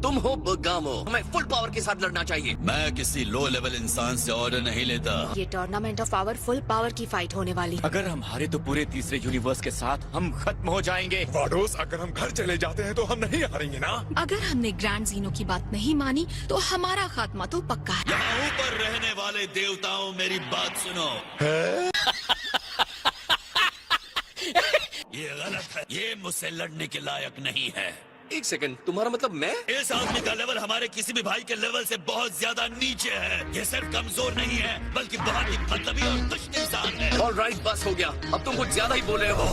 तुम हो बगामो, हमें फुल पावर के साथ लड़ना चाहिए। मैं किसी लो लेवल इंसान से ऑर्डर नहीं लेता। ये tournament of power full power की फाइट होने वाली। अगर हम हारे तो पूरे तीसरे यूनिवर्स के साथ हम खत्म हो जाएंगे। वाडोस, अगर हम घर चले जाते हैं तो हम नहीं हारेंगे ना। अगर हमने ग्रैंड जीनो की बात नहीं मानी तो हमारा खात्मा तो पक्का है। यहाँ ऊपर रहने वाले देवताओं, मेरी बात सुनो। ये गलत है, ये मुझसे लड़ने के लायक नहीं है। एक सेकंड, तुम्हारा मतलब मैं? इस आदमी का लेवल हमारे किसी भी भाई के लेवल से बहुत ज्यादा नीचे है। ये सिर्फ कमजोर नहीं है, बल्कि बहुत ही मतलबी और दुष्ट इंसान है। ऑलराइट, बस हो गया। अब तुम कुछ ज्यादा ही बोल रहे हो।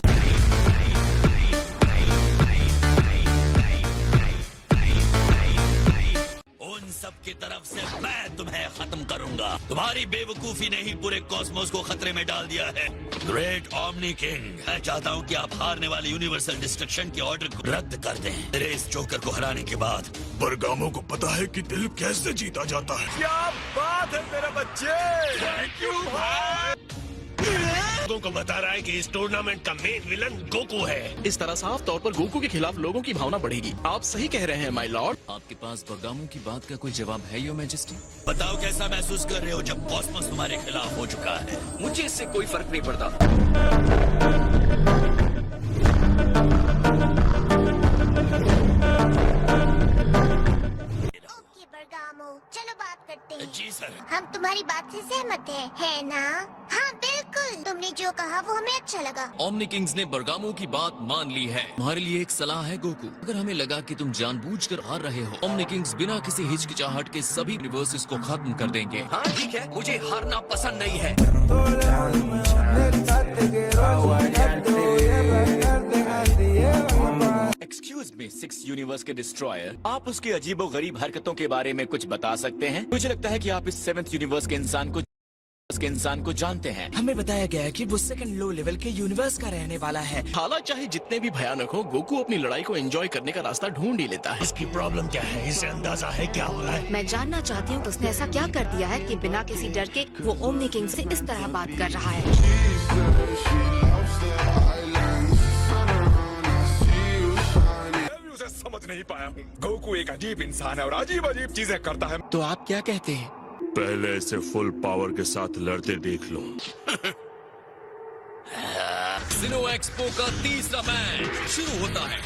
उन सब की तरफ से मैं तुम्हें खत्म करूंगा। तुम्हारी बेवकूफी ने ही पूरे कॉस्मोस को खतरे में डाल दिया है। ग्रेट ओमनी किंग, मैं चाहता हूँ कि आप हारने वाले यूनिवर्सल डिस्ट्रक्शन के ऑर्डर को रद्द कर दें। मेरे इस जोकर को हराने के बाद बरगामो को पता है कि दिल कैसे जीता जाता है। क्या बात है मेरे बच्चे। थैंक यू भाई। लोगों को बता रहा है कि इस टूर्नामेंट का मेन विलन गोकू है। इस तरह साफ तौर पर गोकू के खिलाफ लोगों की भावना बढ़ेगी। आप सही कह रहे हैं माय लॉर्ड। आपके पास बगामो की बात का कोई जवाब है योर मैजेस्टी? बताओ कैसा महसूस कर रहे हो जब कॉस्मोस तुम्हारे खिलाफ हो चुका है? मुझे इससे कोई फर्क नहीं पड़ता। चलो बात करते हैं। जी सर। हम तुम्हारी बात से सहमत हैं, है ना? हाँ बिल्कुल, तुमने जो कहा वो हमें अच्छा लगा। ओमनी किंग्स ने बरगामो की बात मान ली है। तुम्हारे लिए एक सलाह है गोकू, अगर हमें लगा कि तुम जानबूझकर हार रहे हो, ओमनी किंग्स बिना किसी हिचकिचाहट के सभी यूनिवर्सेस को खत्म कर देंगे। हाँ ठीक है, मुझे हारना पसंद नहीं है। एक्सक्यूज मी, 6 यूनिवर्स के डिस्ट्रॉयर, आप उसकी अजीबोगरीब हरकतों के बारे में कुछ बता सकते हैं? मुझे लगता है कि आप इस 7th यूनिवर्स के इंसान को जानते हैं। हमें बताया गया है कि वो सेकंड लो लेवल के यूनिवर्स का रहने वाला है। हालात चाहे जितने भी भयानक हो, गोकू अपनी लड़ाई को एंजॉय करने का रास्ता ढूंढ ही लेता है। इसकी प्रॉब्लम क्या है? इसे अंदाजा है क्या हो रहा है? मैं जानना चाहती हूँ उसने ऐसा क्या कर दिया है कि बिना किसी डर के वो ओमनी किंग से इस तरह बात कर रहा है। उसे समझ नहीं पाया हूँ। गोकू एक अजीब इंसान है और अजीब अजीब चीजें करता है। तो आप क्या कहते हैं? पहले इसे फुल पावर के साथ लड़ते देख लो। सिनो एक्सपो का तीसरा मैच शुरू होता है।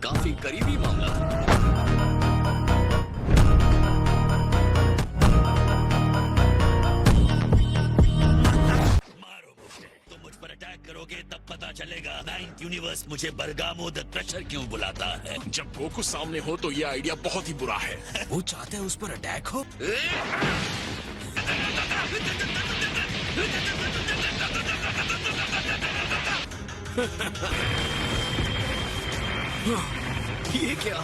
काफी करीबी मामला है। मारो मुझे, तुम मुझ पर अटैक करोगे तब पता चलेगा 9th यूनिवर्स मुझे बरगामो द क्रशर क्यों बुलाता है। जब गोकू सामने हो तो ये आइडिया बहुत ही बुरा है। वो चाहते हैं उस पर अटैक हो। ये क्या?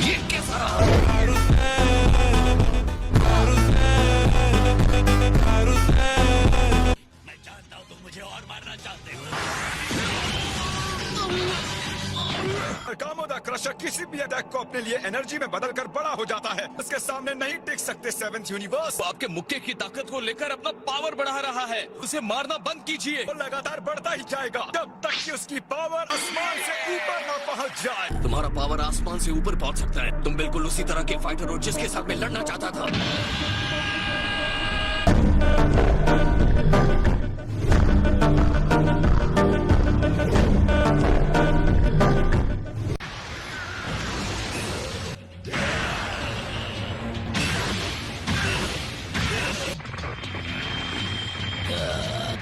ये कैसा रहा? मैं जानता हूँ तुम मुझे और मारना चाहते हो। बरगामो द क्रशर किसी भी अटैक को अपने लिए एनर्जी में बदलकर बड़ा हो जाता है। उसके सामने नहीं टिक सकते 7th यूनिवर्स। वो आपके मुक्के की ताकत को लेकर अपना पावर बढ़ा रहा है। उसे मारना बंद कीजिए। वो लगातार बढ़ता ही जाएगा जब तक कि उसकी पावर आसमान से ऊपर न पहुंच जाए। तुम्हारा पावर आसमान से ऊपर पहुंच सकता है। तुम बिल्कुल उसी तरह के फाइटर हो जिसके साथ मैं लड़ना चाहता था।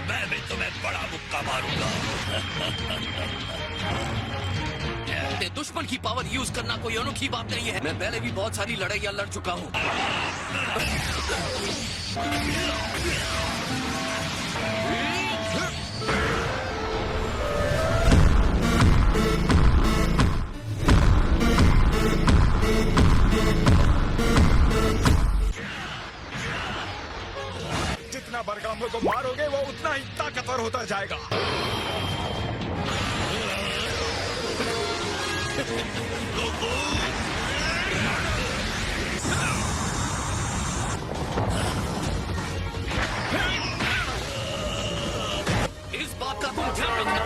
मैं भी तुम्हें बड़ा मुक्का मारूंगा। दुश्मन की पावर यूज करना कोई अनोखी बात नहीं है। मैं पहले भी बहुत सारी लड़ाइयाँ लड़ चुका हूँ। जाएगा। इस बात का तुम ध्यान रखना।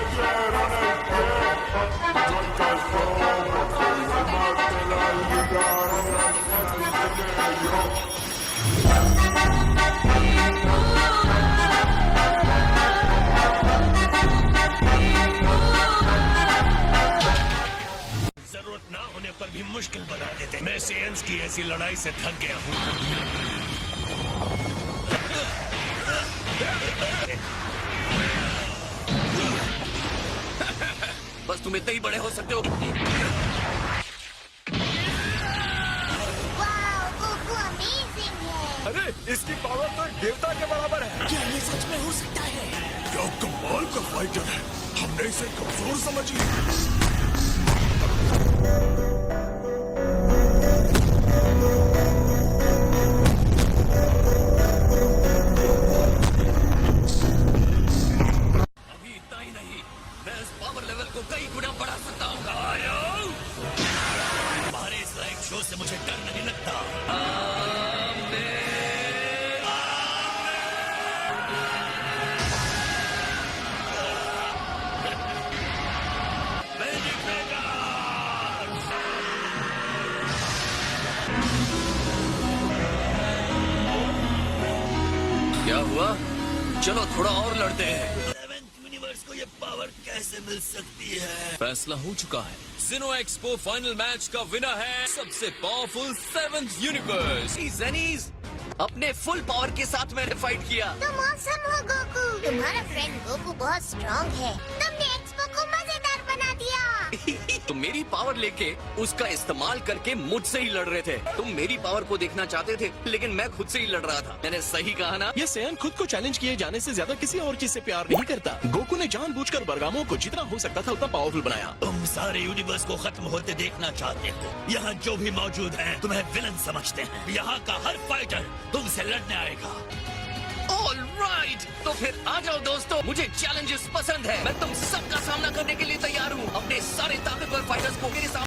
जरूरत ना होने पर भी मुश्किल बना देते। मैं सेयंस की ऐसी लड़ाई से थक गया हूँ। बस तुम इतने ही बड़े हो सकते हो। वाओ, गोकू अमेजिंग है। अरे इसकी पावर तो एक देवता के बराबर है। क्या ये सच में हो सकता है? क्या कमाल का फाइटर है, हमने इसे कमजोर समझ लिया। अभी इतना ही नहीं, मैं इस पावर लेवल को कई गुना बढ़ा सकता हूँ। तुम्हारे इस लाइव शो से मुझे डर नहीं लगता। क्या हुआ? चलो थोड़ा और लड़ते हैं। 7th यूनिवर्स को ये पावर कैसे मिल सकती है? फैसला हो चुका है। जिनो एक्सपो फाइनल मैच का विनर है सबसे पावरफुल 7th यूनिवर्स। जेनीज अपने फुल पावर के साथ मैंने फाइट किया। तुम ऑसम हो गोकू। तुम्हारा फ्रेंड गोकू बहुत स्ट्रांग है। तुमने एक्सपो को मजेदार बना दिया। तुम मेरी पावर लेके उसका इस्तेमाल करके मुझसे ही लड़ रहे थे। तुम मेरी पावर को देखना चाहते थे, लेकिन मैं खुद से ही लड़ रहा था। मैंने सही कहा ना? ये सैन खुद को चैलेंज किए जाने से ज्यादा किसी और चीज से प्यार नहीं करता। गोकू ने जानबूझकर बरगामो को जितना हो सकता था उतना पावरफुल बनाया। तुम सारे यूनिवर्स को खत्म होते देखना चाहते हो। यहाँ जो भी मौजूद हैं तुम्हें विलन समझते हैं। यहाँ का हर फाइटर तुमसे लड़ने आएगा। ऑल राइट, तो फिर आ जाओ दोस्तों, मुझे चैलेंजेस पसंद है। मैं तुम सबका सामना करने के लिए तैयार हूँ। अपने सारे ताकतवर फाइटर्स को मेरे सामने